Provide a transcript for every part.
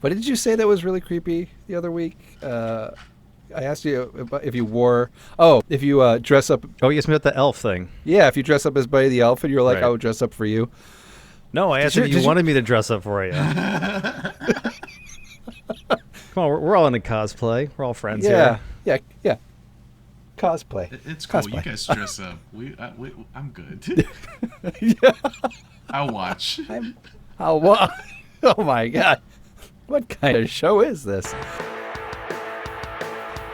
What did you say that was really creepy the other week? I asked you if you wore. Oh, if you dress up. Oh, you asked me about the elf thing. Yeah, if you dress up as Buddy the Elf, and you're like, Right. I would dress up for you. No, I asked if you wanted me to dress up for you. Come on, we're all into cosplay. We're all friends here. Yeah. Cosplay. It's cool. Cosplay. You guys dress up. I'm good. I'll watch. Oh my God. What kind of show is this?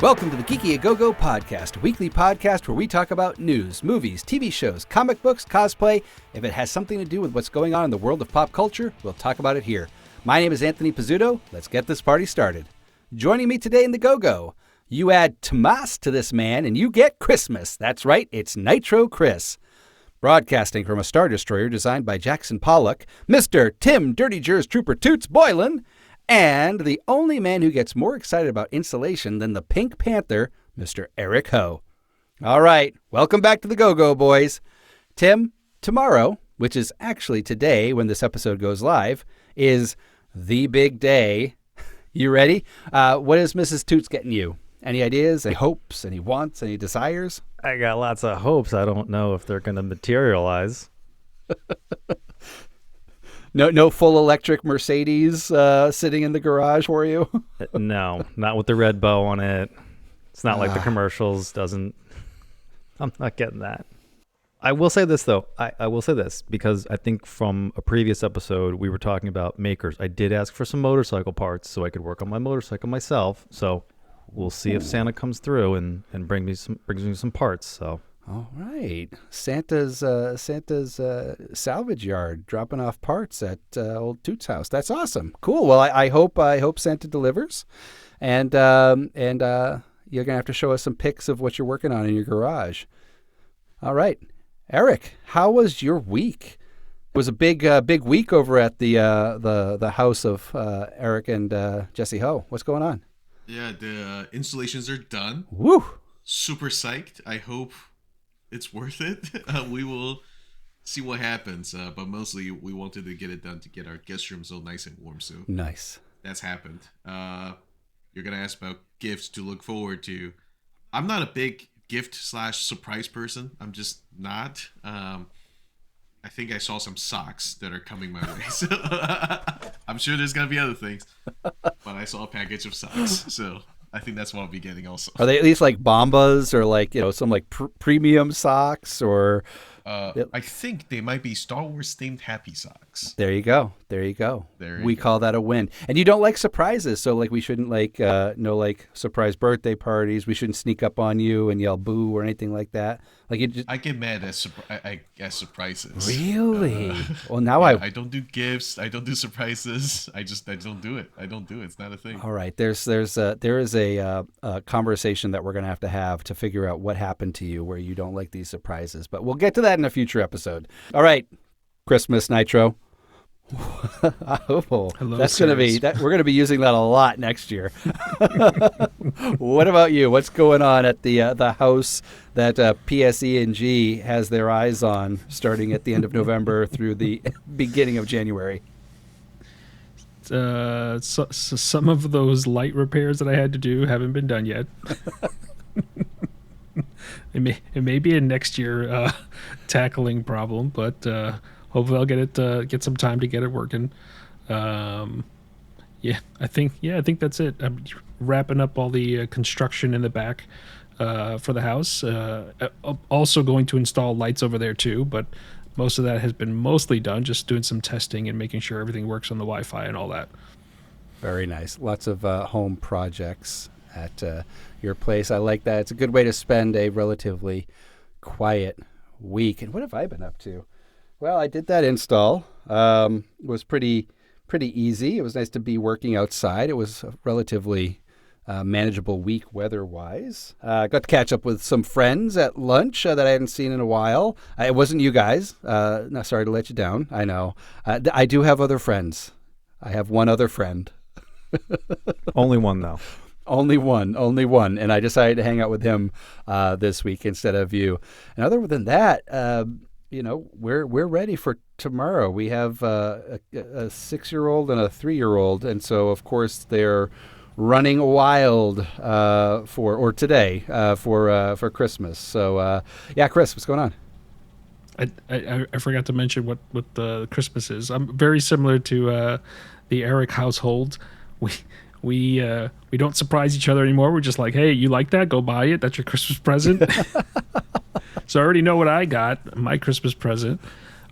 Welcome to the Geeky A Go-Go podcast, a weekly podcast where we talk about news, movies, TV shows, comic books, cosplay. If it has something to do with what's going on in the world of pop culture, we'll talk about it here. My name is Anthony Pizzuto. Let's get this party started. Joining me today in the Go-Go, you add Tomas to this man and you get Christmas. That's right, it's Nitro Chris. Broadcasting from a Star Destroyer designed by Jackson Pollock, Mr. Tim Dirty Jers Trooper Toots Boylan, and the only man who gets more excited about insulation than the Pink Panther, Mr. Eric Ho. All right, welcome back to the Go-Go, boys. Tim, tomorrow, which is actually today when this episode goes live, is the big day. You ready? What is Mrs. Toots getting you? Any ideas, any hopes, any wants, any desires? I got lots of hopes. I don't know if they're going to materialize. No full electric Mercedes sitting in the garage for you? No, not with the red bow on it. It's not like the commercials. I'm not getting that. I will say this, though. I will say this because I think from a previous episode, we were talking about makers. I did ask for some motorcycle parts so I could work on my motorcycle myself. So we'll see if Santa comes through and brings me some parts. So. All right. Santa's salvage yard dropping off parts at old Toots' house. That's awesome. Cool. Well, I hope Santa delivers. And you're going to have to show us some pics of what you're working on in your garage. All right. Eric, how was your week? It was a big week over at the house of Eric and Jesse Ho. What's going on? Yeah, the installations are done. Woo! Super psyched. I hope it's worth it. We will see what happens. But mostly we wanted to get it done to get our guest room so nice and warm. So nice. That's happened. You're going to ask about gifts to look forward to. I'm not a big gift/surprise person. I'm just not. I think I saw some socks that are coming my way. So I'm sure there's going to be other things. But I saw a package of socks. So I think that's what I'll be getting also. Are they at least like Bombas or like, some like premium socks or? I think they might be Star Wars themed Happy Socks. There you go. We call that a win. And you don't like surprises. So like we shouldn't like surprise birthday parties. We shouldn't sneak up on you and yell boo or anything like that. Like I get mad at surprises. Really? Well, now I don't do gifts. I don't do surprises. I don't do it. It's not a thing. All right. There is a conversation that we're going to have to figure out what happened to you where you don't like these surprises. But we'll get to that in a future episode. All right. Christmas Nitro. Hello, that's going to be that. We're going to be using that a lot next year. What about you? What's going on at the house that PSE&G has their eyes on, starting at the end of November through the beginning of January? So some of those light repairs that I had to do haven't been done yet. It may be a next year tackling problem, but hopefully I'll get some time to get it working. I think that's it. I'm wrapping up all the construction in the back for the house. Also going to install lights over there too, but most of that has been mostly done. Just doing some testing and making sure everything works on the Wi-Fi and all that. Very nice. Lots of home projects at your place. I like that. It's a good way to spend a relatively quiet week. And what have I been up to? Well, I did that install. It was pretty easy. It was nice to be working outside. It was a relatively manageable week weather-wise. Got to catch up with some friends at lunch that I hadn't seen in a while. It wasn't you guys. No, sorry to let you down. I know. I do have other friends. I have one other friend. Only one, though. Only one. And I decided to hang out with him this week instead of you. And other than that, we're ready for tomorrow. We have a 6-year-old and a 3-year-old, and so of course they're running wild for Christmas. So yeah, Chris, what's going on? I forgot to mention what the Christmas is. I'm very similar to the Eric household. We don't surprise each other anymore. We're just like, hey, you like that? Go buy it. That's your Christmas present. So I already know what I got. My Christmas present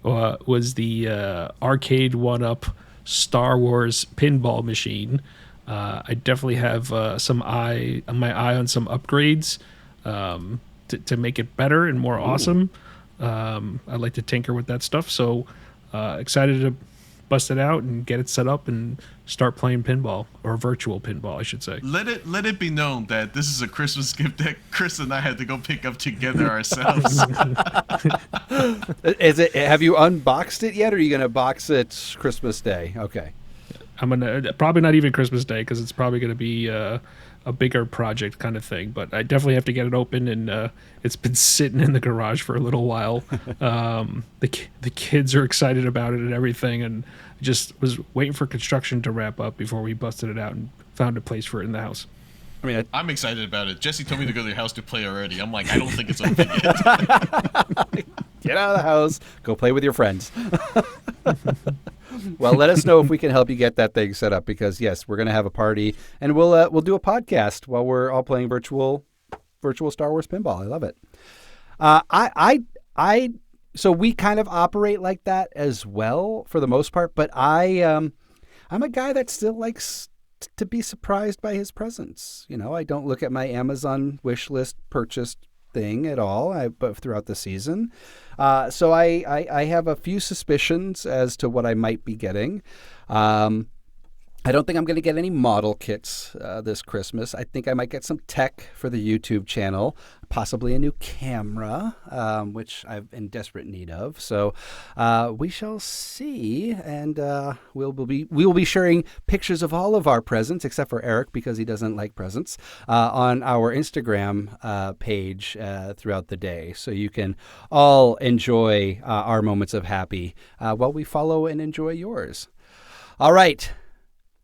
was the arcade 1-up Star Wars pinball machine. I definitely have my eye on some upgrades to make it better and more awesome. I like to tinker with that stuff, so excited to bust it out and get it set up and start playing pinball, or virtual pinball, I should say. Let it be known that this is a Christmas gift that Chris and I had to go pick up together ourselves. Have you unboxed it yet, or are you gonna box it Christmas Day? Okay. I'm gonna probably not even Christmas Day, because it's probably gonna be a bigger project kind of thing. But I definitely have to get it open, and it's been sitting in the garage for a little while. The kids are excited about it and everything, and I just was waiting for construction to wrap up before we busted it out and found a place for it in the house. I mean, I'm excited about it. Jesse told me to go to your house to play already. I'm like, I don't think it's open yet. Get out of the house, go play with your friends. Well, let us know if we can help you get that thing set up, because yes, we're going to have a party, and we'll do a podcast while we're all playing virtual Star Wars pinball. I love it. So we kind of operate like that as well for the most part, but I'm a guy that still likes to be surprised by his presents. You know, I don't look at my Amazon wish list purchased thing at all but throughout the season. So I have a few suspicions as to what I might be getting. I don't think I'm going to get any model kits this Christmas. I think I might get some tech for the YouTube channel, possibly a new camera, which I'm in desperate need of. So we shall see, and we will be sharing pictures of all of our presents, except for Eric, because he doesn't like presents, on our Instagram page throughout the day. So you can all enjoy our moments of happy while we follow and enjoy yours. All right.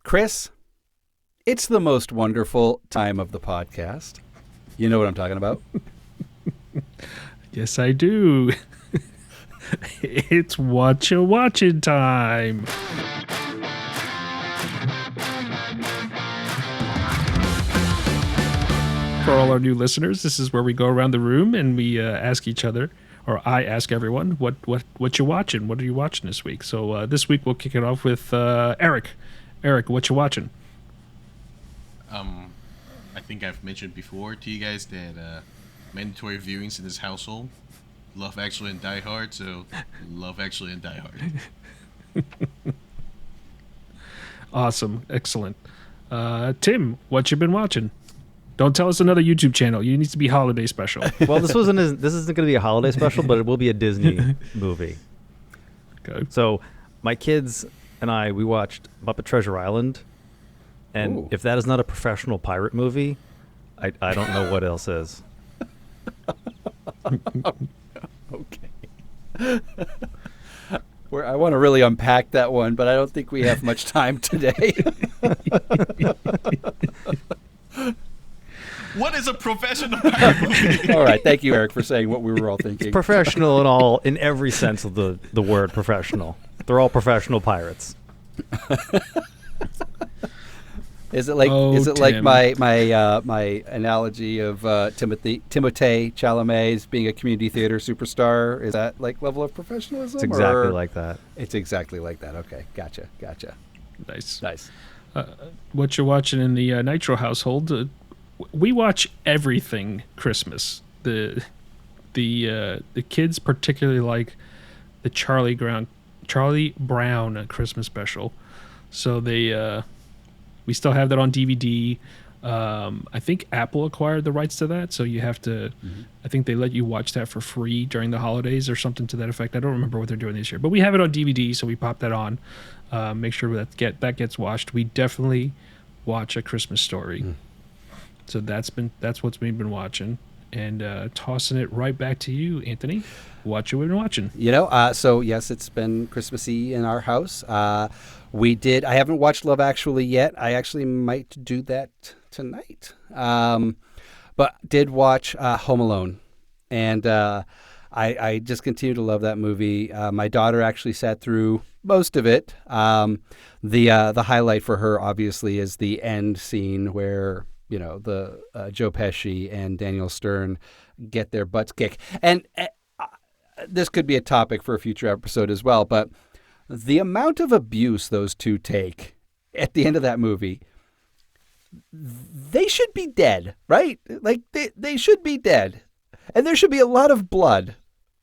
Chris, it's the most wonderful time of the podcast. You know what I'm talking about? Yes, I do. It's what you watching time. For all our new listeners, this is where we go around the room and we ask each other, or I ask everyone, what you watching? What are you watching this week? So this week we'll kick it off with Eric. Eric, what you watching? I think I've mentioned before to you guys that mandatory viewings in this household: Love Actually and Die Hard. So, Love Actually and Die Hard. Awesome, excellent. Tim, what you been watching? Don't tell us another YouTube channel. You need to be holiday special. Well, this isn't going to be a holiday special, but it will be a Disney movie. Okay. So, my kids and we watched Muppet Treasure Island, and Ooh. if that is not a professional pirate movie, I don't know what else is. Okay. I want to really unpack that one, but I don't think we have much time today. What is a professional pirate movie? All right, thank you, Eric, for saying what we were all thinking. It's professional in every sense of the word professional. They're all professional pirates. Is it like Tim. my analogy of Timothée Chalamet being a community theater superstar? Is that like level of professionalism? It's exactly like that. It's exactly like that. Okay, gotcha. Nice. What you're watching in the Nitro household? We watch everything Christmas. The kids particularly like the Charlie Brown Christmas special, so we still have that on DVD. I think Apple acquired the rights to that, so you have to. Mm-hmm. I think they let you watch that for free during the holidays or something to that effect. I don't remember what they're doing this year, but we have it on DVD, so we pop that on. Make sure that gets watched. We definitely watch A Christmas Story. So that's what's we've been watching. and tossing it right back to you, Anthony. What you been watching? So yes, it's been Christmassy in our house. I haven't watched Love Actually yet. I actually might do that tonight. But did watch Home Alone, and I just continue to love that movie. My daughter actually sat through most of it. The highlight for her obviously is the end scene where the Joe Pesci and Daniel Stern get their butts kicked, and this could be a topic for a future episode as well. But the amount of abuse those two take at the end of that movie, they should be dead, right? Like they should be dead. And there should be a lot of blood,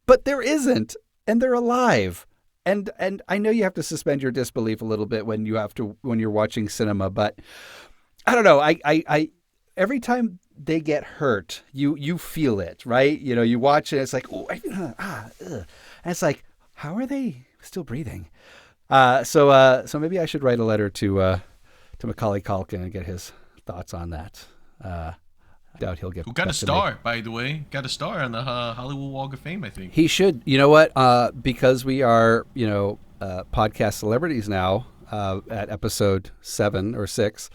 but there isn't, and they're alive. And I know you have to suspend your disbelief a little bit when you're watching cinema, but I don't know. I every time they get hurt, you feel it, right? You watch it, it's like, and it's like, how are they still breathing? So maybe I should write a letter to Macaulay Culkin and get his thoughts on that. I doubt he'll get. Who got a star, by the way? Got a star on the Hollywood Walk of Fame, I think. He should. You know what? Because we are, podcast celebrities now. At episode 7 or 6,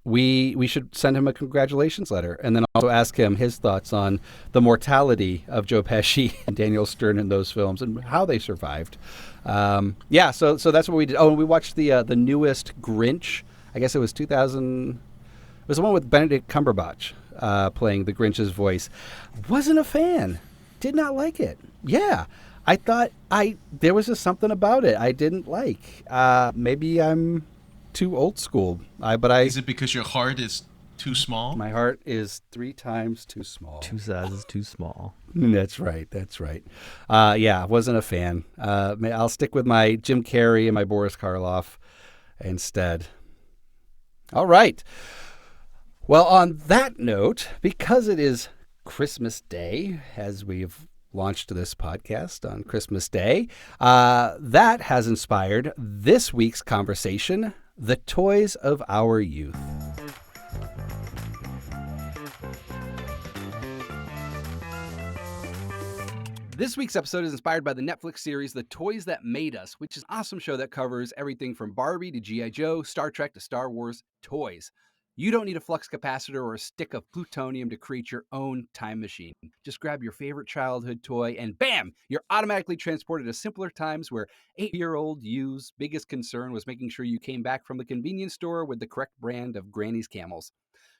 we should send him a congratulations letter, and then also ask him his thoughts on the mortality of Joe Pesci and Daniel Stern in those films and how they survived. So that's what we did. Oh, and we watched the newest Grinch. I guess it was 2000. It was the one with Benedict Cumberbatch playing the Grinch's voice. Wasn't a fan. Did not like it. Yeah. I thought there was just something about it I didn't like. Maybe I'm too old school. Is it because your heart is too small? My heart is 3 times too small. 2 sizes too small. That's right. Wasn't a fan. I'll stick with my Jim Carrey and my Boris Karloff instead. All right. Well, on that note, because it is Christmas Day, as we've launched this podcast on Christmas Day, that has inspired this week's conversation, the toys of our youth. This week's episode is inspired by the Netflix series The Toys That Made Us, which is an awesome show that covers everything from Barbie to G.I. Joe, Star Trek to Star Wars toys. You don't need a flux capacitor or a stick of plutonium to create your own time machine. Just grab your favorite childhood toy and bam, you're automatically transported to simpler times where 8-year-old you's biggest concern was making sure you came back from the convenience store with the correct brand of Granny's Camels.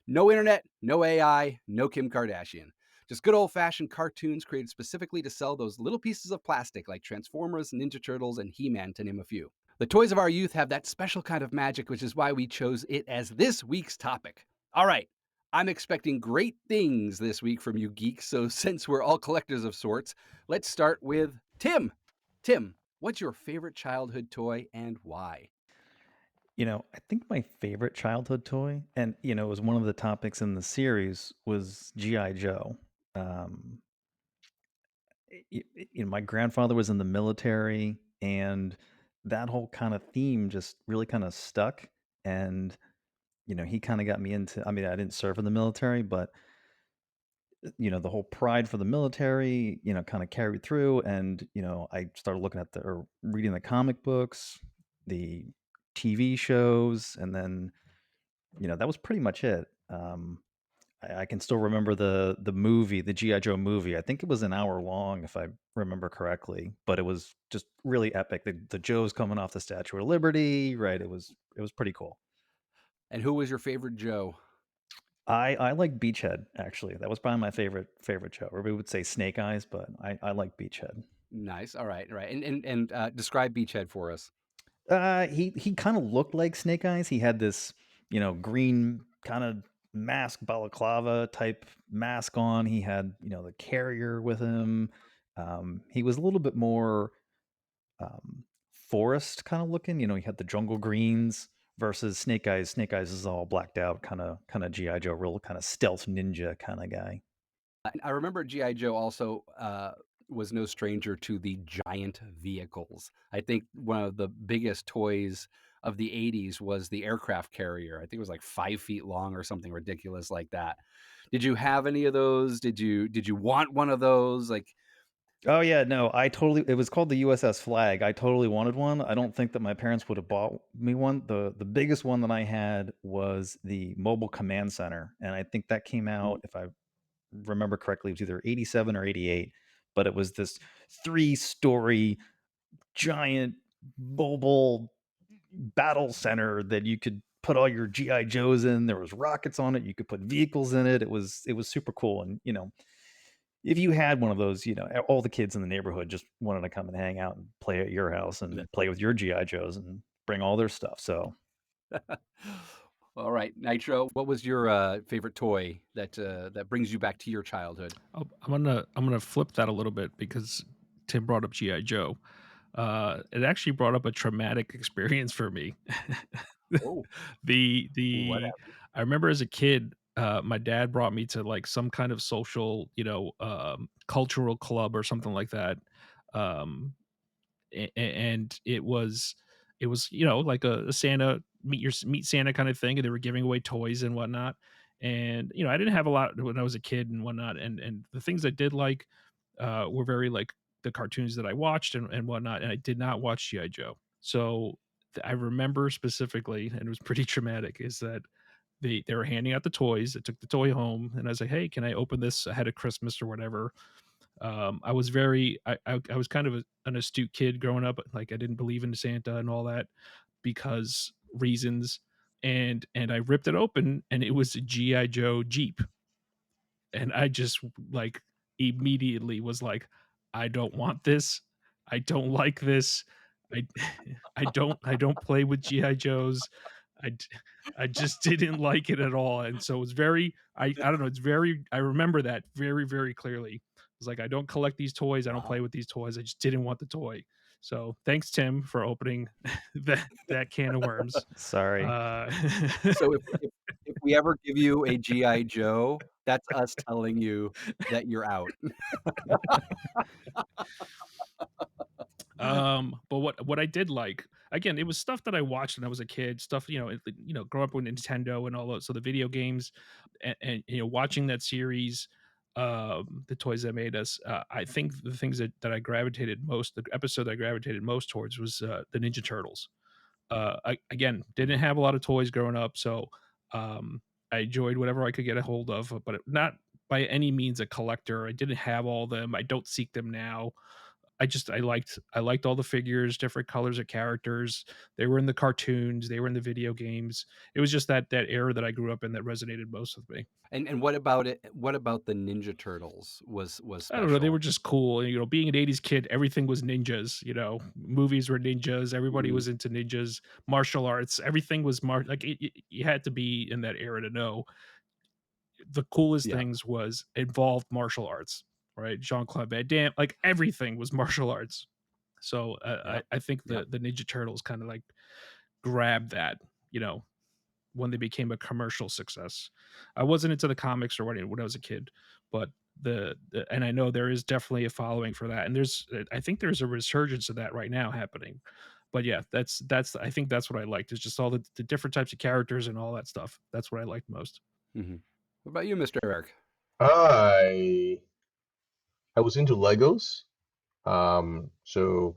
No internet, no AI, no Kim Kardashian. Just good old-fashioned cartoons created specifically to sell those little pieces of plastic like Transformers, Ninja Turtles, and He-Man, to name a few. The toys of our youth have that special kind of magic, which is why we chose it as this week's topic. All right, I'm expecting great things this week from you geeks, so since we're all collectors of sorts, let's start with Tim. Tim, what's your favorite childhood toy and why? I think my favorite childhood toy, and it was one of the topics in the series, was G.I. Joe. My grandfather was in the military, and that whole kind of theme just really kind of stuck. And he kind of got me into. I mean, I didn't serve in the military, but the whole pride for the military, kind of carried through. And I started looking at or reading the comic books, the TV shows, and then that was pretty much it. I can still remember the movie, the GI Joe movie. I think it was an hour long, if I remember correctly, but it was just really epic. The Joe's coming off the Statue of Liberty, right? It was pretty cool. And who was your favorite Joe? I like Beachhead, actually. That was probably my favorite Joe. Or we would say Snake Eyes, but I like Beachhead. Nice. All right. And describe Beachhead for us. He kind of looked like Snake Eyes. He had this, green kind of mask, balaclava type mask on. He had, the carrier with him. He was a little bit more forest kind of looking. He had the jungle greens versus Snake Eyes. Snake Eyes is all blacked out, kind of GI Joe, real kind of stealth ninja kind of guy. I remember G.I. Joe also was no stranger to the giant vehicles. I think one of the biggest toys of the 80s was the aircraft carrier. I think it was like 5 feet long or something ridiculous like that. Did you have any of those? Did you want one of those? Like, Oh yeah, no, it was called the USS Flag. I totally wanted one. I don't think that my parents would have bought me one. The biggest one that I had was the Mobile Command Center, and I think that came out, if I remember correctly, it was either 87 or 88, but it was this 3-story giant mobile battle center that you could put all your GI Joes in. There was rockets on it. You could put vehicles in it. It was super cool. And if you had one of those, all the kids in the neighborhood just wanted to come and hang out and play at your house and play with your GI Joes and bring all their stuff. So, all right, Nitro, what was your favorite toy that brings you back to your childhood? I'm gonna flip that a little bit because Tim brought up GI Joe. It actually brought up a traumatic experience for me. Oh, what The happened? I remember as a kid, my dad brought me to like some kind of social, cultural club or something like that. Um, and it was like a Santa meet Santa kind of thing, and they were giving away toys and whatnot. And I didn't have a lot when I was a kid and whatnot, and the things I did like were very like the cartoons that I watched and whatnot, and I did not watch GI Joe. So I remember specifically, and it was pretty traumatic, is that they were handing out the toys. I took the toy home, and I was like, "Hey, can I open this ahead of Christmas or whatever?" I was I was kind of an astute kid growing up. Like I didn't believe in Santa and all that because reasons, and I ripped it open, and it was a GI Joe Jeep, and I just like immediately was like, I don't want this. I don't like this. I I don't play with GI Joes. I d- I just didn't like it at all, and so it's very I don't know. It's very I remember that very clearly. It's like I don't collect these toys. I don't Wow. play with these toys. I just didn't want the toy. So thanks, Tim, for opening that can of worms. sorry. Uh, So if we ever give you a GI Joe, that's us telling you that you're out. but what I did like, again, it was stuff that I watched when I was a kid, stuff, grow up with Nintendo and all those, so the video games and watching that series, the toys that made us, I think the things that I gravitated most, the episode that I gravitated most towards was the Ninja Turtles. I again didn't have a lot of toys growing up, so I enjoyed whatever I could get a hold of, but not by any means a collector. I didn't have all of them. I don't seek them now. I liked all the figures, different colors of characters. They were in the cartoons, they were in the video games. It was just that era that I grew up in that resonated most with me. And what about it? What about the Ninja Turtles was I don't know, they were special? just cool. Being an 80s kid, everything was ninjas, movies were ninjas, everybody Mhm. was into ninjas, martial arts, everything was like you had to be in that era to know. The coolest Yeah, things was involved martial arts, right? Jean-Claude Van Damme, like everything was martial arts. So yeah, I think yeah. the Ninja Turtles kind of like grabbed that, you know, when they became a commercial success. I wasn't into the comics or when I was a kid, but and I know there is definitely a following for that, and I think there's a resurgence of that right now happening. But yeah, that's I think that's what I liked is just all the different types of characters and all that stuff. That's what I liked most. Mhm. What about you, Mr. Eric? I I was into Legos. So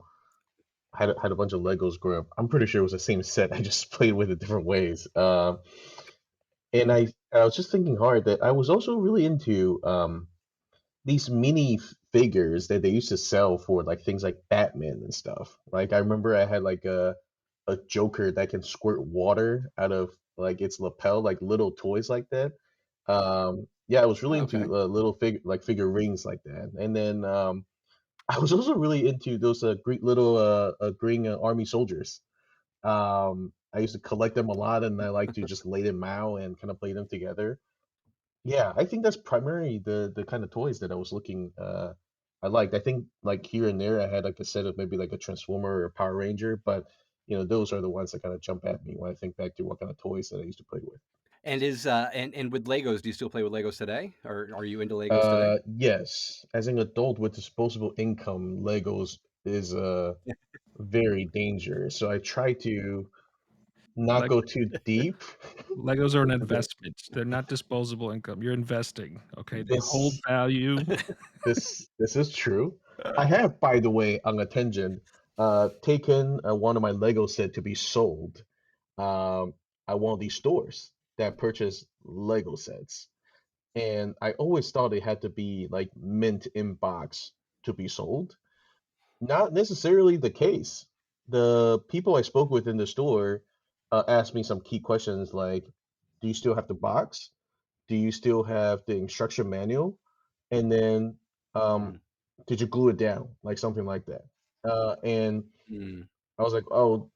I had a bunch of Legos growing up. I'm pretty sure it was the same set. I just played with it different ways. And I was just thinking hard that I was also really into these mini figures that they used to sell for like things like Batman and stuff. Like I remember I had like a Joker that can squirt water out of like its lapel, like little toys like that. Yeah, I was really Oh, into okay. little figurines like that. And then I was also really into those Greek little green army soldiers. I used to collect them a lot, and I like to just lay them out and kind of play them together. Yeah, I think that's primarily the kind of toys that I was looking I liked. I think like here and there I had like a set of maybe like a Transformer or a Power Ranger, but those are the ones that kind of jump at me when I think back to what kind of toys that I used to play with. And and with Legos, do you still play with Legos today, or are you into Legos today? Yes, as an adult with disposable income, Legos is very dangerous. So I try to not Leg- go too deep. Legos are an Okay. investment. They're not disposable income. You're investing. Okay, they hold This value. this is true. I have, by the way, on a tangent, taken one of my Lego set to be sold um, at one of these stores that purchase Lego sets. And I always thought it had to be like mint in box to be sold. Not necessarily the case. The people I spoke with in the store asked me some key questions like, do you still have the box? Do you still have the instruction manual? And then, um, Mm, did you glue it down? Like something like that. And mm. I was like, oh,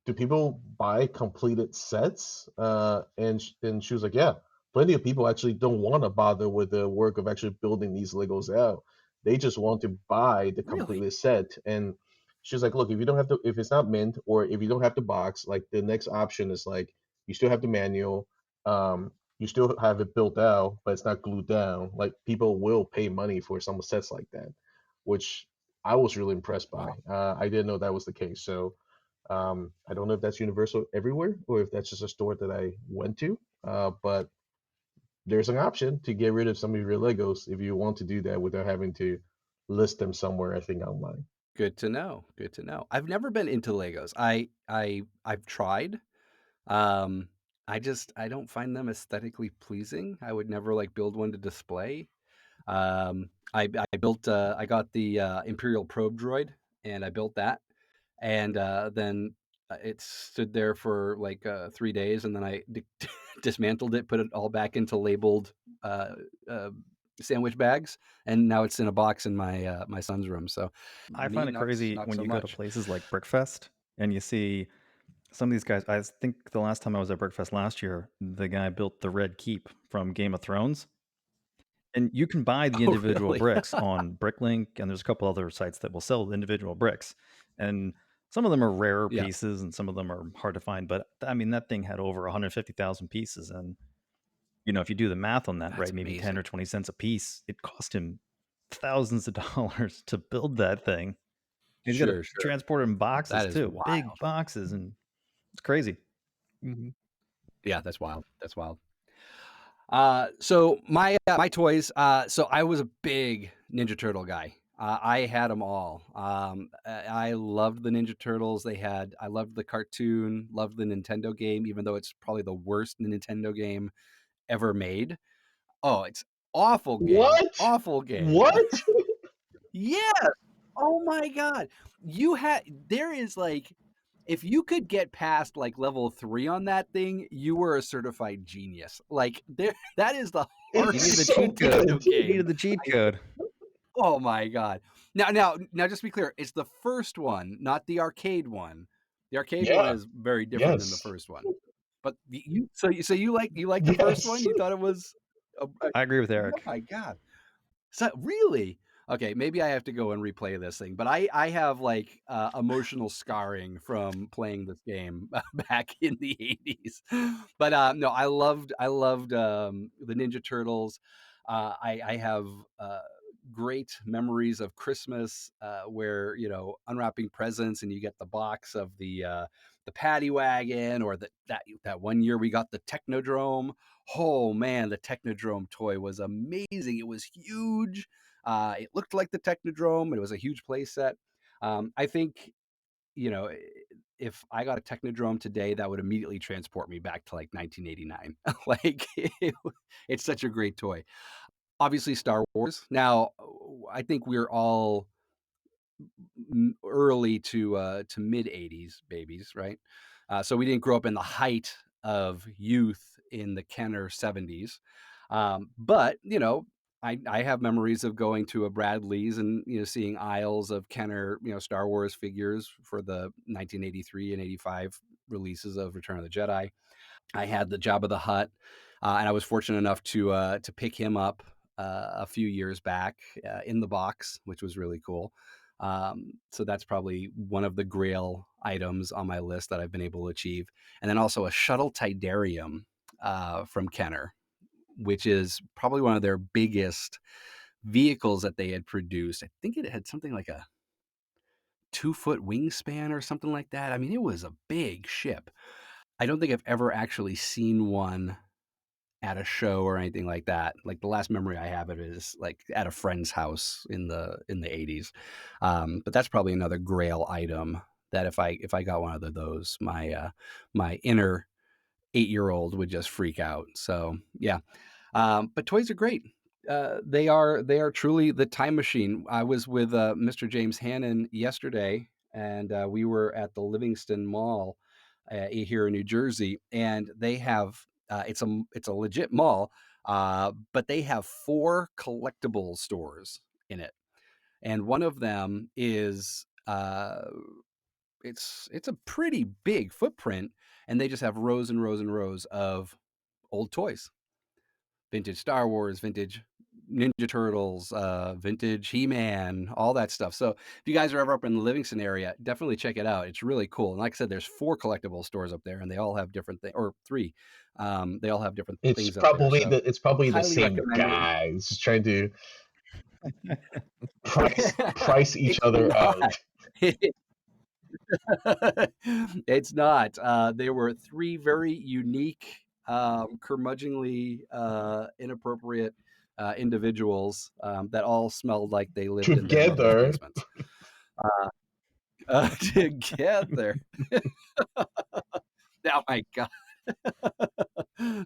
do people buy completed sets? And she was like, yeah, plenty of people actually don't want to bother with the work of actually building these Legos out. They just want to buy the Really? completed set. And she was like, look, if you don't have to, if it's not mint or if you don't have the box, like the next option is like you still have the manual, you still have it built out, but it's not glued down. Like people will pay money for some sets like that, which I was really impressed Wow. by. I didn't know that was the case. So I don't know if that's universal everywhere or if that's just a store that I went to. But there's an option to get rid of some of your Legos if you want to do that without having to list them somewhere, I think, online. Good to know. Good to know. I've never been into Legos. I've tried. Um, I don't find them aesthetically pleasing. I would never like build one to display. I built I got the Imperial probe droid and I built that, and then it stood there for like 3 days, and then I dismantled it, put it all back into labeled uh, uh, sandwich bags, and now it's in a box in my son's room. So I me, find it not crazy not when so you go to much. places like Brickfest and you see some of these guys. I think the last time I was at Brickfest last year, the guy built the Red Keep from Game of Thrones. And you can buy the Oh, individual really? bricks on Bricklink, and there's a couple other sites that will sell the individual bricks. And some of them are rarer Yeah, pieces, and some of them are hard to find. But I mean, that thing had over 150,000 pieces, and if you do the math on that, that's right, maybe 10 or amazing. 20 cents a piece, it cost him thousands of dollars to build that thing. He's got to Sure, sure. transport it in boxes That is too, big wild. boxes, and it's crazy. Mhm. Yeah, that's wild. That's wild. So my toys. So I was a big Ninja Turtle guy. I had them all. I loved the Ninja Turtles. I loved the cartoon. Loved the Nintendo game, even though it's probably the worst Nintendo game ever made. Oh, it's awful game. What? Awful game. What? Yes. Oh my God. There is like, if you could get past like level 3 on that thing, you were a certified genius. Like there, that is the You It's needed the hardest so cheat code. Nintendo good. You game. needed the cheat I, code. oh my God. Now, just to be clear, it's the first one, not the arcade one. The arcade one Yeah. is very different than the Yes. first one. But you like the first one? Yes. You thought it was, I agree with oh Eric. my God. So really? Okay, maybe I have to go and replay this thing. But I have like emotional scarring from playing this game back in the 80s. But no, I loved the Ninja Turtles. I have great memories of Christmas where unwrapping presents and you get the box of the paddy wagon, or that one year we got the Technodrome. Oh man, the Technodrome toy was amazing. It was huge. It looked like the Technodrome. It was a huge play set. I think, you know, if I got a Technodrome today, that would immediately transport me back to like 1989. Like it's such a great toy. Obviously, Star Wars. Now, I think we're all early to mid 80s babies, right? So we didn't grow up in the height of youth in the Kenner 70s. But I have memories of going to a Bradley's and seeing aisles of Kenner Star Wars figures for the 1983 and 85 releases of Return of the Jedi. I had the Jabba the Hutt, and I was fortunate enough to pick him up a few years back in the box, which was really cool. So that's probably one of the Grail items on my list that I've been able to achieve, and then also a shuttle Tidarium from Kenner, which is probably one of their biggest vehicles that they had produced. I think it had something like a 2-foot wingspan or something like that. I mean, it was a big ship. I don't think I've ever actually seen one at a show or anything like that. Like the last memory I have of it is like at a friend's house in the 80s. But that's probably another grail item that if I got one of those, my inner 8-year-old would just freak out. So yeah, but toys are great. They are truly the time machine. I was with Mr. James Hannon yesterday, and we were at the Livingston Mall here in New Jersey, and they have it's a legit mall, but they have 4 collectible stores in it, and one of them is it's a pretty big footprint, and they just have rows and rows and rows of old toys, vintage Star Wars, vintage Ninja Turtles, vintage He-Man, all that stuff. So if you guys are ever up in the Livingston area, definitely check it out. It's really cool. And like I said, there's 4 collectible stores up there, and they all have different things, or 3. They all have different things up there. So It's probably the highly same recommend it. guys just trying to price each It's other out. not. It's not. There were 3 very unique, curmudgeonly, inappropriate individuals that all smelled like they lived in their mother's Together. basements. Together. Oh my God.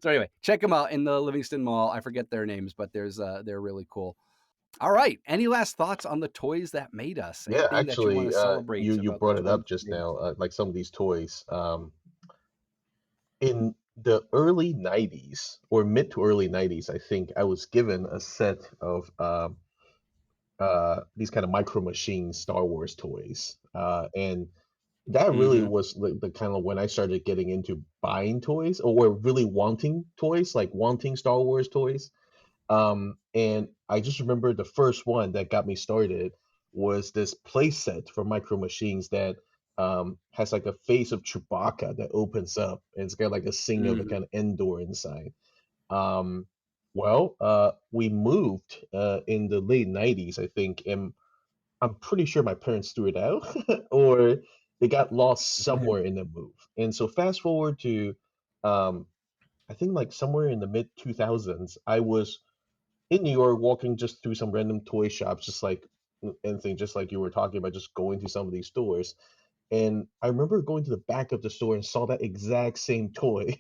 So anyway, check them out in the Livingston Mall. I forget their names, but they're really cool. All right. Any last thoughts on the toys that made us? Yeah, Anything that you want actually, to celebrate you about the brought it toys up that just made us? now, like some of these toys. In the early 90s or mid to early 90s, I think I was given a set of these kind of micro machine Star Wars toys. And that really Mm-hmm. was the kind of when I started getting into buying toys or really wanting toys, like wanting Star Wars toys. And I just remember the first one that got me started was this playset for Micro Machines that has like a face of Chewbacca that opens up and it's got like a sing of a Mm-hmm. kind of Endor inside. Um, we moved in the late 90s, I think, and I'm pretty sure my parents threw it out or they got lost somewhere in the move. And so fast forward to um, I think like somewhere in the mid 2000s, I was in New York, walking just through some random toy shops, just like anything, just like you were talking about, just going to some of these stores. And I remember going to the back of the store and saw that exact same toy.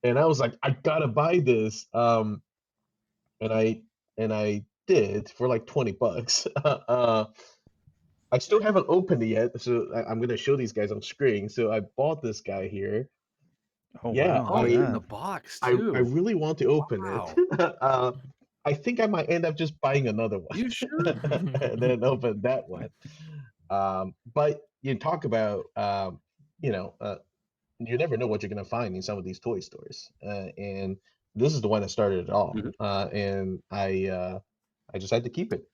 And I was like, I gotta buy this. And I did for like 20 bucks. I still haven't opened it yet, so I'm gonna show these guys on screen. So I bought this guy here. Oh Yeah, wow, look Oh, at it's in the that. box I too. really want to open it. Wow. I think I might end up just buying another one You should. and then open that one. But you talk about, you know, you never know what you're going to find in some of these toy stores. And this is the one that started it all. Mhm. And I just had to keep it.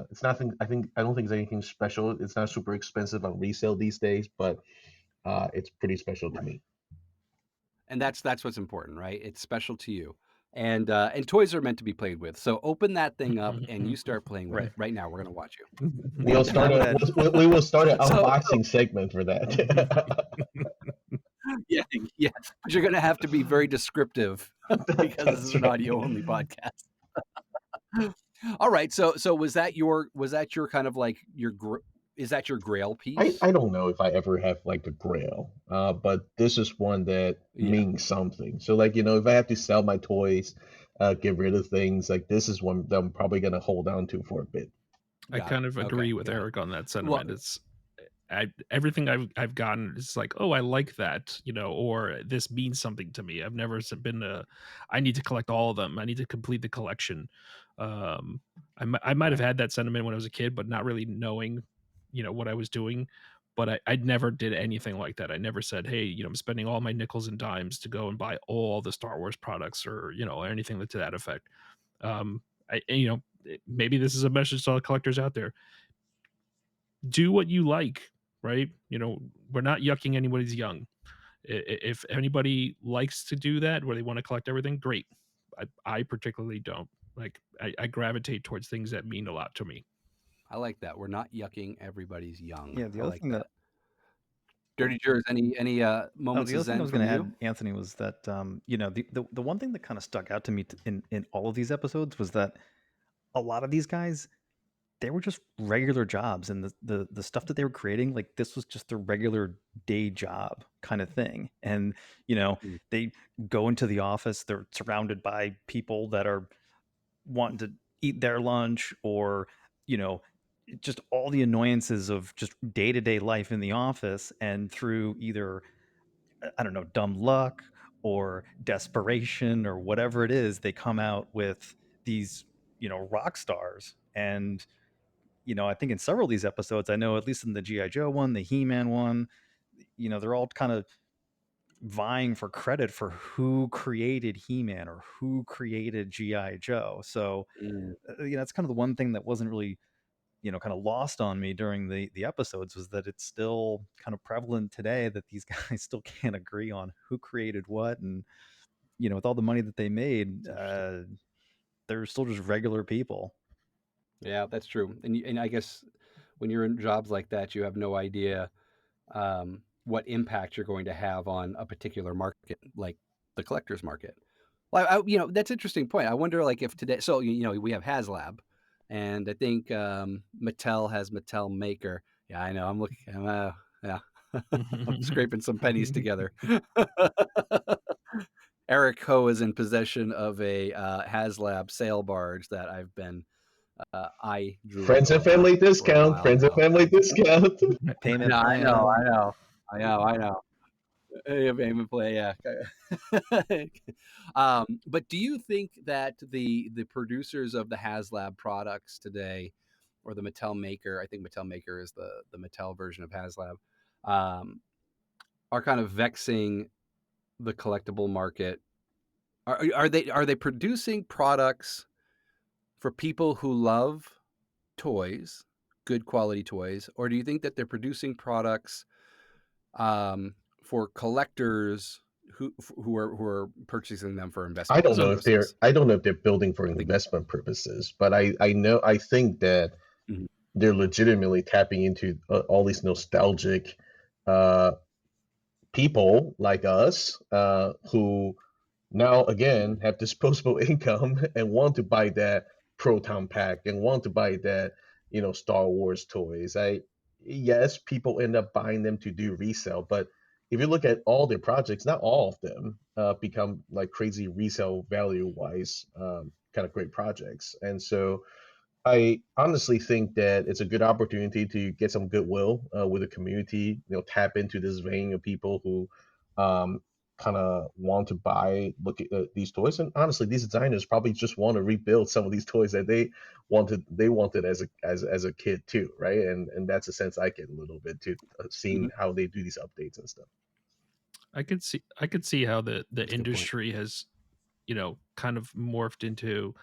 It's nothing, I don't think it's anything special. It's not super expensive on resale these days, but it's pretty special to Right. me. And that's what's important, right? It's special to you. And toys are meant to be played with. So open that thing up and you start playing with Right. it. Right now, we're gonna watch you. We'll And I start would a add, we will start an So unboxing segment for that. yeah, yeah. But you're gonna have to be very descriptive because this is That's an right. audio only podcast. All right. So was that your kind of like is that your grail piece? I don't know if I ever have like a grail, but this is one that Yeah. means something. So like if I have to sell my toys, get rid of things, like this is one that I'm probably gonna hold on to for a bit. I Got it. kind of Okay. agree with Got it. Eric on that Well, sentiment. It's everything I've gotten is like, oh, I like that, or this means something to me. I've never been I need to collect all of them. I need to complete the collection. I might have right. had that sentiment when I was a kid, but not really knowing, what I was doing. But I never did anything like that. I never said, hey, I'm spending all my nickels and dimes to go and buy all the Star Wars products or anything to that effect. Um, maybe this is a message to all the collectors out there: do what you like, right? We're not yucking anybody's young. If anybody likes to do that where they want to collect everything, great. I particularly don't. Like, I gravitate towards things that mean a lot to me. I like that. We're not yucking everybody's young. yeah, the I other like thing that that. Dirty Jurors, any Oh, moments the of other thing I zen was going from to you? add, Anthony, was that the one thing that kind of stuck out to me in all of these episodes was that a lot of these guys, they were just regular jobs, and the stuff that they were creating, like, this was just their regular day job kind of thing. And Mm. they go into the office, they're surrounded by people that are wanting to eat their lunch, or you know just all the annoyances of just day-to-day life in the office, and through either, I don't know, dumb luck or desperation or whatever it is, they come out with these, rock stars. And, I think in several of these episodes, I know at least in the G.I. Joe one, the He-Man one, they're all kind of vying for credit for who created He-Man or who created G.I. Joe. So, Mm. that's kind of the one thing that wasn't really, kind of lost on me during the episodes, was that it's still kind of prevalent today that these guys still can't agree on who created what. And, with all the money that they made, It's interesting. they're still just regular people. Yeah, that's true. And I guess when you're in jobs like that, you have no idea what impact you're going to have on a particular market, like the collector's market. Well, that's an interesting point. I wonder, like, if today, so we have HasLab, and I think Mattel has Mattel Maker. Yeah, I know. I'm looking. Yeah, I'm scraping some pennies together. Eric Ho is in possession of a HasLab sail barge that I've been eye drooling Friends and over family for a discount. while Friends and now. family discount. Payment I know, plan. I know, I know, I know. Payment play, yeah. But do you think that the producers of the HasLab products today, or the Mattel Maker, I think Mattel Maker is the Mattel version of HasLab, um, are kind of vexing the collectible market? Are they producing products for people who love toys, good quality toys, or do you think that they're producing products for collectors who are purchasing them for I investment don't know if they're purposes? I don't know if they're building for I think. investment purposes, but I think that Mhm. they're legitimately tapping into all these nostalgic uh, people like us who now again have disposable income and want to buy that proton pack and want to buy that Star Wars toys. I Yes, people end up buying them to do resale, but if you look at all their projects, not all of them become like crazy resale value wise kind of great projects. And so I honestly think that it's a good opportunity to get some goodwill with the community. Tap into this vein of people who kind of want to look at these toys. And honestly, these designers probably just want to rebuild some of these toys that they wanted. They wanted as a kid too, right? And that's a sense I get a little bit too, seeing Mhm. how they do these updates and stuff. I could see how the That's a good point. industry has, kind of morphed into,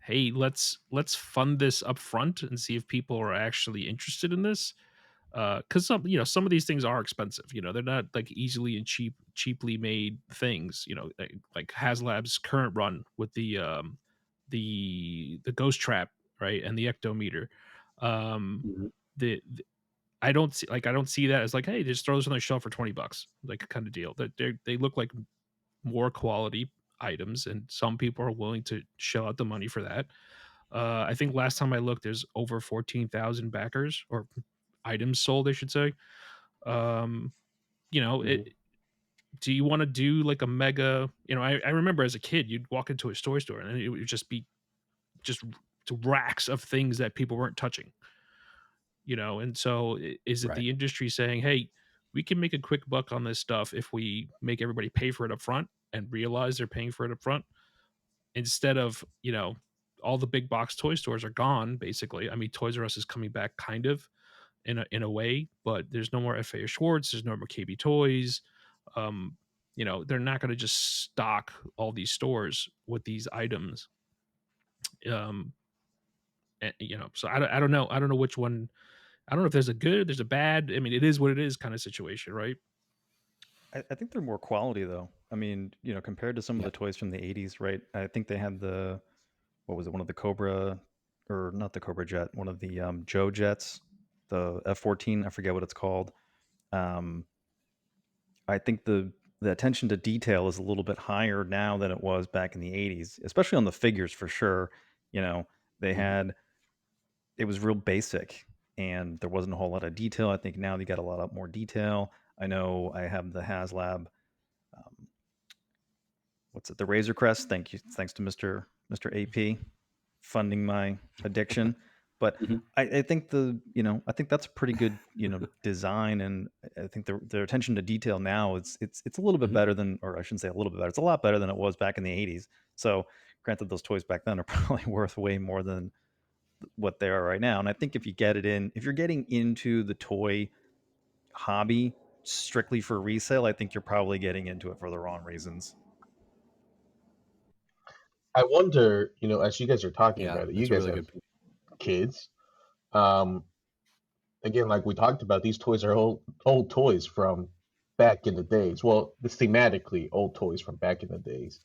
hey, let's fund this up front and see if people are actually interested in this. Because some of these things are expensive. They're not like easily and cheaply made things. Like HasLab's current run with the ghost trap, right, and the ectometer. Um, Mhm. the I don't see that as like, hey, just throw this on the shelf for $20, like, kind of deal. That they look like more quality items, and some people are willing to shell out the money for that. I think last time I looked, there's over 14,000 backers, or items sold, I should say. Um, Mhm. do you want to do like a mega? I remember as a kid, you'd walk into a toy store and it would just be just racks of things that people weren't touching. And so is it Right. the industry saying, hey, we can make a quick buck on this stuff if we make everybody pay for it up front and realize they're paying for it up front, instead of, all the big box toy stores are gone, basically. I mean, Toys R Us is coming back kind of in a way, but there's no more FA Schwartz, there's no more KB Toys. Um, they're not going to just stock all these stores with these items. Um, so I don't know. I don't know which one. I don't know if there's a good, there's a bad. I mean, it is what it is kind of situation, right? I think they're more quality though. I mean, compared to some of Yeah. the toys from the 80s, right? I think they had what was it, one of the Cobra, or not the Cobra jet, one of the Joe jets, the F-14, I forget what it's called. Um, I think the attention to detail is a little bit higher now than it was back in the 80s, especially on the figures for sure. You know, they Mhm. had it was real basic and there wasn't a whole lot of detail. I think now they got a lot more detail. I know I have the HasLab, um, what's it, the Razor Crest. Thank you, thanks to Mr. AP funding my addiction. But Mhm. I think I think that's a pretty good design, and I think their attention to detail now it's a little bit Mhm. better than, or I shouldn't say a little bit better. It's a lot better than it was back in the 80s. So granted, those toys back then are probably worth way more than what they are right now. And I think if you're getting into the toy hobby strictly for resale, I think you're probably getting into it for the wrong reasons. I wonder, as you guys are talking Yeah, about it, you that's a guys really have good point. kids. Um, Again, like we talked about, these toys are old toys from back in the days. Well, the thematically old toys from back in the days.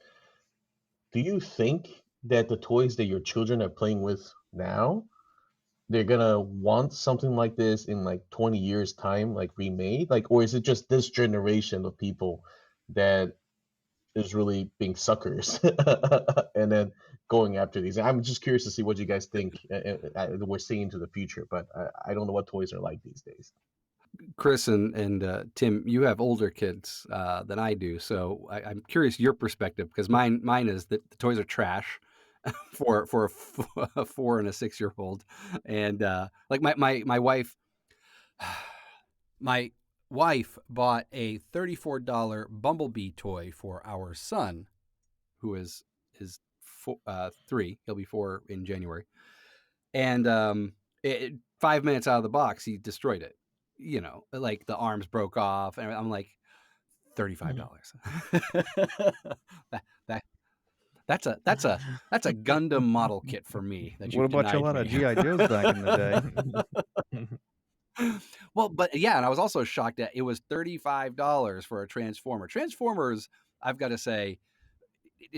Do you think that the toys that your children are playing with now, they're gonna want something like this in like 20 years time, like remade? Like, or is it just this generation of people that is really being suckers and then going after these? I'm just curious to see what you guys think we're seeing into the future, but I don't know what toys are like these days. Chris and Tim, you have older kids than I do, so I'm curious your perspective because mine is that the toys are trash for a 4 and a 6 year old, and like my wife, my wife bought a $34 Bumblebee toy for our son, who is 3. He'll be 4 in January, and 5 minutes out of the box, he destroyed it. Like the arms broke off, and I'm like, Mhm. $35. that, that that's a Gundam model kit for me that What you've about your denied lot of me. GI Joes back in the day? Well, but yeah, and I was also shocked that it was $35 for a Transformer. Transformers, I've got to say,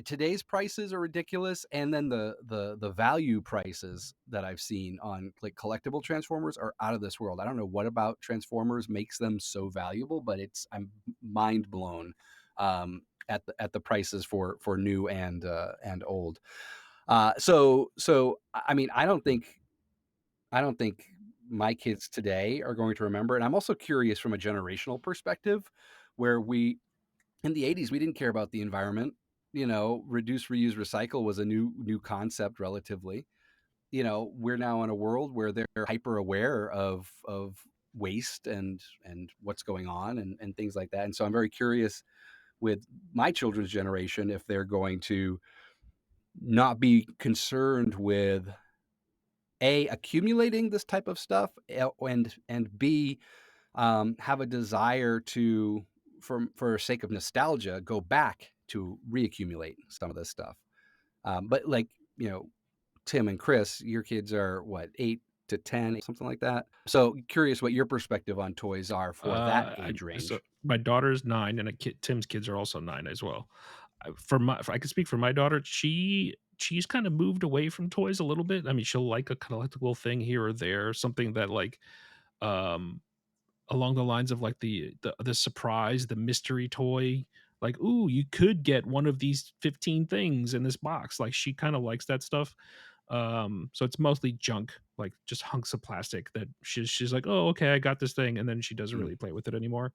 today's prices are ridiculous, and then the value prices that I've seen on like collectible Transformers are out of this world. I don't know what about Transformers makes them so valuable, but I'm mind blown at the prices for new and old. So I mean, I don't think my kids today are going to remember. And I'm also curious from a generational perspective, where we in the 80s we didn't care about the environment. Reduce, reuse, recycle was a new concept relatively. We're now in a world where they're hyper aware of waste and what's going on and things like that. And so I'm very curious with my children's generation if they're going to not be concerned with accumulating this type of stuff, and b have a desire to, for sake of nostalgia, go back to reaccumulate some of this stuff. But like, Tim and Chris, your kids are what, 8 to 10, something like that. So curious what your perspective on toys are for that age So range. my daughter's 9, and Tim's kids are also 9 as well. I could speak for my daughter. She's kind of moved away from toys a little bit. I mean, she'll like a collectible thing here or there, something that like um along the lines of like the surprise, the mystery toy. Like, ooh, you could get one of these 15 things in this box. Like she kind of likes that stuff. So it's mostly junk, like just hunks of plastic that she's like, oh, okay, I got this thing, and then she doesn't Mm. really play with it anymore.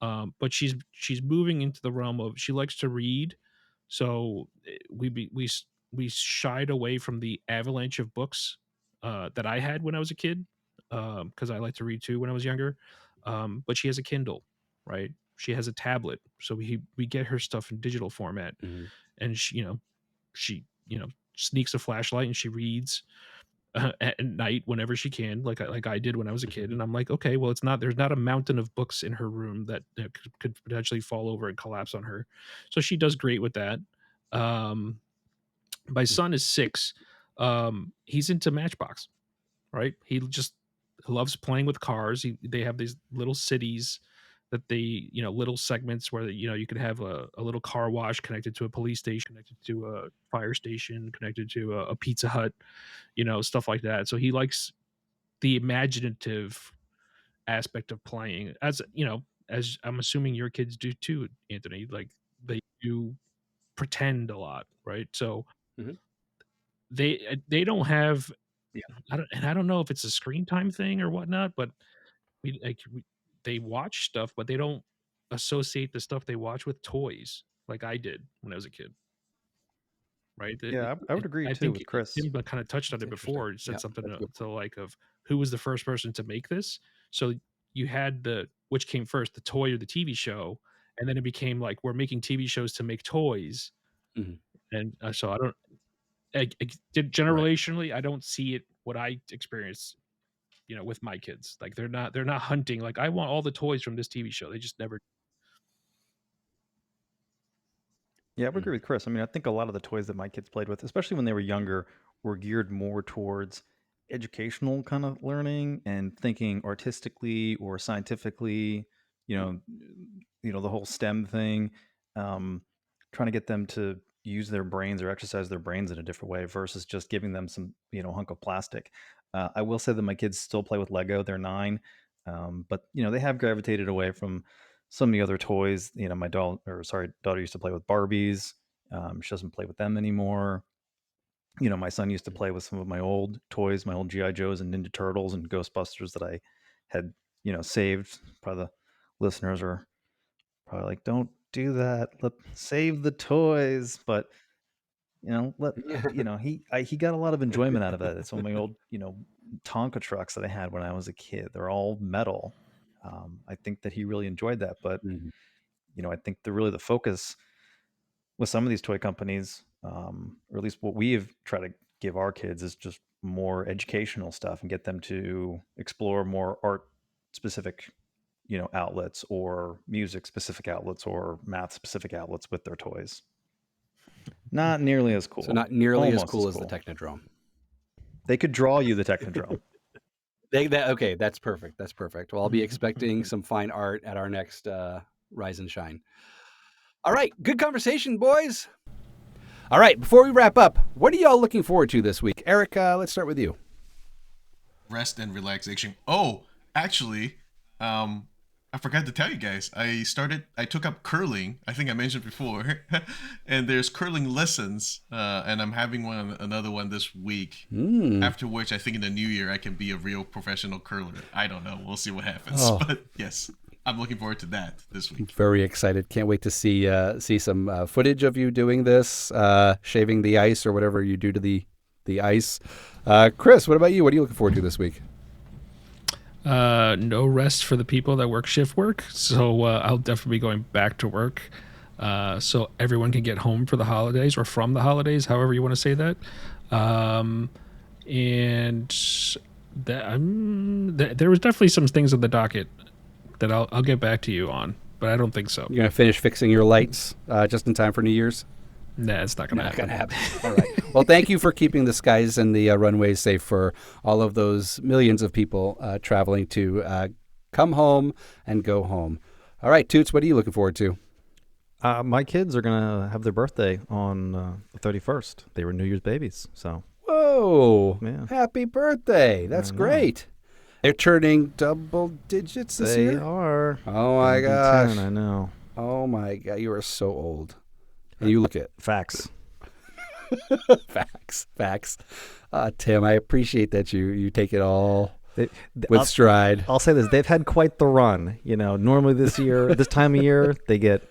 But she's moving into the realm of, she likes to read, so we shied away from the avalanche of books that I had when I was a kid, because I like to read too when I was younger. But she has a Kindle, right? She has a tablet, so we get her stuff in digital format, Mhm. and she sneaks a flashlight and she reads at night whenever she can, like I did when I was a kid. And I'm like, okay, well, there's not a mountain of books in her room that could potentially fall over and collapse on her. So she does great with that. Um, my son is 6. He's into Matchbox, right? He just loves playing with cars. They have these little cities that little segments where you could have a little car wash connected to a police station, connected to a fire station, connected to a Pizza Hut, stuff like that. So he likes the imaginative aspect of playing. As you know, as I'm assuming your kids do too, Anthony, like they do pretend a lot, right? So Mhm. they don't have, Yeah. I don't know if it's a screen time thing or whatnot, but they watch stuff, but they don't associate the stuff they watch with toys like I did when I was a kid, right? Yeah, I would agree I too think with Chris. Tim kind of touched on That's it interesting. before. He Yeah, said something that's a good to point. like of who was the first person to make this. So you had the which came first, the toy or the TV show, and then it became like we're making TV shows to make toys, Mhm. and so I don't. Right. Generationally, I don't see it what I experienced, with my kids. Like they're not hunting. Like I want all the toys from this TV show. They just never. Yeah, I would Mm. agree with Chris. I mean, I think a lot of the toys that my kids played with, especially when they were younger, were geared more towards educational kind of learning and thinking artistically or scientifically. You know, the whole STEM thing, um, trying to get them to use their brains or exercise their brains in a different way versus just giving them some, hunk of plastic. I will say that my kids still play with Lego. They're 9, but they have gravitated away from some of the other toys. My daughter used to play with Barbies. She doesn't play with them anymore. My son used to play with some of my old toys, my old GI Joes and Ninja Turtles and Ghostbusters that I had, saved. Probably the listeners are probably like, "Don't do that. Save the toys." But let he got a lot of enjoyment out of it. Some of my old Tonka trucks that I had when I was a kid. They're all metal. I think that he really enjoyed that. But Mhm. I think the focus with some of these toy companies, or at least what we have tried to give our kids, is just more educational stuff and get them to explore more art specific, outlets or music specific outlets or math specific outlets with their toys. Not nearly as So cool. not nearly as Almost as cool as the cool. Technodrome. They could draw you the Technodrome. Okay, that's perfect. That's perfect. Well, I'll be expecting some fine art at our next Rise and Shine. All right, good conversation, boys. All right, before we wrap up, what are y'all looking forward to this week? Eric, let's start with you. Rest and relaxation. Oh, actually, I forgot to tell you guys. I took up curling. I think I mentioned before, and there's curling lessons, and I'm having another one this week. After which, I think in the new year I can be a real professional curler. I don't know. We'll see what happens. Oh. But yes, I'm looking forward to that this week. Very excited. Can't wait to see some footage of you doing this, shaving the ice or whatever you do to the ice. Chris, what about you? What are you looking forward to this week? No rest for the people that work shift work. So I'll definitely be going back to work. So everyone can get home for the holidays or from the holidays, however you want to say that. And there was definitely some things on the docket that I'll get back to you on, but I don't think so. You're going to finish fixing your lights just in time for New Year's? Nah, it's not going to Not happen. going to happen. All right. Well, thank you for keeping the skies and the runways safe for all of those millions of people traveling to come home and go home. All right, Toots, what are you looking forward to? My kids are gonna have their birthday on the 31st. They were New Year's babies, so Whoa! Yeah. Happy birthday! That's I know. great. They're turning double digits this they year. are. Oh my Maybe gosh! 10, I know. Oh my god! You are so old, and you look it. Facts. Facts. Tim, I appreciate that you take it all They, with stride. I'll say this: they've had quite the run. Normally this time of year, they get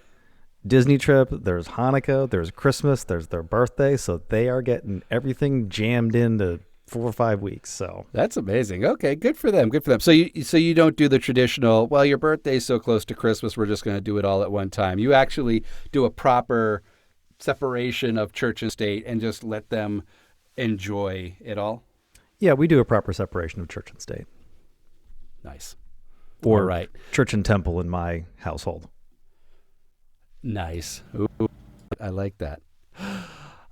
Disney trip. There's Hanukkah. There's Christmas. There's their birthday. So they are getting everything jammed into 4 or 5 weeks. So That's amazing. Okay, good for them. Good for them. So you don't do the traditional, well, your birthday's so close to Christmas, we're just going to do it all at one time. You actually do a proper separation of church and state and just let them enjoy it all. yeah, we do a proper separation of church and state, Nice. or All right. church and temple in my household. Nice. Ooh, I like that.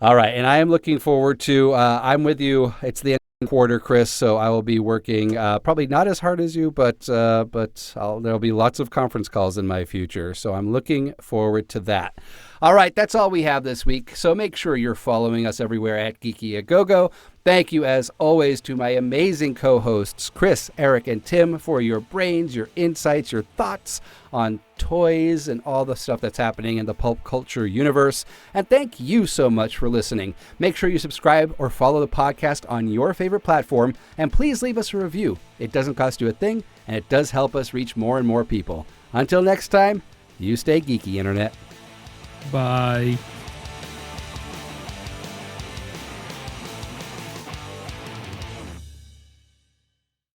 All right, and I am looking forward to. I'm with you. It's the end of the quarter, Chris, so I will be working probably not as hard as you, but there'll be lots of conference calls in my future. So I'm looking forward to that. All right, that's all we have this week. So make sure you're following us everywhere at Geeky A Go Go. Thank you, as always, to my amazing co-hosts, Chris, Eric, and Tim, for your brains, your insights, your thoughts on toys and all the stuff that's happening in the pulp culture universe. And thank you so much for listening. Make sure you subscribe or follow the podcast on your favorite platform, and please leave us a review. It doesn't cost you a thing, and it does help us reach more and more people. Until next time, you stay geeky, Internet. Bye.